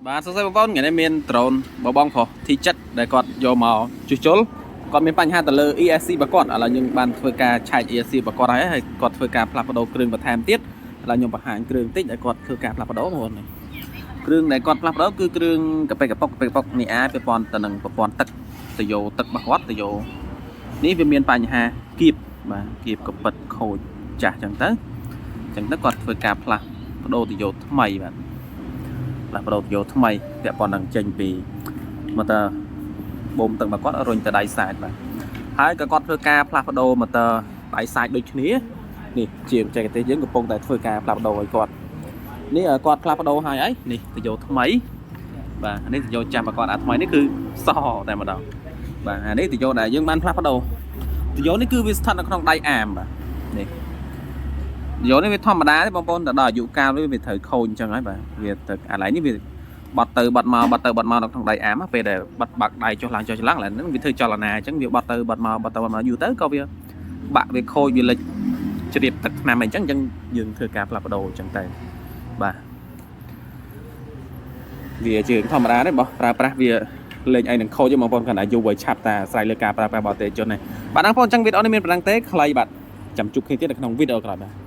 បាទសួស្តីបងប្អូនថ្ងៃនេះមានដ្រូនបងប្រុសទីចិត្តដែលគាត់យកមកជួសជុលគាត់មានបញ្ហាទៅលើ ESC របស់គាត់ឥឡូវយើងបានធ្វើការឆែក ESC របស់គាត់ហើយគាត់ធ្វើការផ្លាស់ប្ដូរគ្រឿងបន្ថែមទៀតឥឡូវខ្ញុំបង្ហាញគ្រឿងតិចដែលគាត់ធ្វើការផ្លាស់ប្ដូរបងប្អូនគ្រឿងដែលគាត់ផ្លាស់ប្ដូរគឺគ្រឿងកាប៉េកប៉ុកនេះអាចពាក់ព័ន្ធទៅនឹងប្រព័ន្ធទឹកទៅយកទឹករបស់គាត់ទៅយកនេះវាមានបញ្ហាគៀបបាទគៀបកពិតខូចចាស់ចឹងទៅគាត់ធ្វើការផ្លាស់ប្ដូរទៅយកថ្មីបាទផ្លាស់ប្ដូរយកថ្មីពាក់ព័ន្ធនឹងចេញពីម៉ូទ័របូមទឹករបស់គាត់រុញទៅដៃសាយបាទហើយក៏គាត់ធ្វើការផ្លាស់ប្ដូរម៉ូទ័រដៃសាយដូចគ្នានេះជាបច្ចេកទេសយើងកំពុងតែធ្វើការផ្លាស់ប្ដូរឲ្យគាត់នេះគាត់ផ្លាស់ប្ដូរឲ្យអីនេះទៅយកថ្មីបាទនេះទៅយកចាំរបស់គាត់អាថ្មីនេះគឺសតែម្ដងបាទអានេះទៅយកដែលយើងបានផ្លាស់ប្ដូរទៅយកនេះគឺវាស្ថិតនៅក្នុងដៃអាមបាទនេះយកនេះវាធម្មតាទេបងប្អូនតែដល់អាយុកាលវាត្រូវខូចអញ្ចឹងហើយបាទវាទៅអាឡៃនេះវាបត់ទៅបត់មកនៅក្នុងដៃអាមពេលដែលបត់បាក់ដៃចុះឡើងឥឡូវហ្នឹងវាធ្វើចលនាអញ្ចឹងវាបត់ទៅបត់មកយូរទៅក៏វាបាក់វាខូចវាលិចជ្រាបទឹកថ្នាំអីអញ្ចឹងយើងធ្វើការផ្លាស់ប្ដូរអញ្ចឹងទៅបាទវាជាធម្មតាទេបងប្រើប្រាស់វាលេងអីនឹងខូចទេបងប្អូនគាត់អាយុវ័យឆាប់តែអាស្រ័យលើការប្រើប្រាស់បច្ចេកទេសជននេះបាទបងប្អូនអញ្ចឹងវីដេអូនេះមានប៉ុណ្ណឹងទេខ្លីបាទចាំជួបគ្នាទៀតនៅក្នុងវីដេអូក្រោយបាទ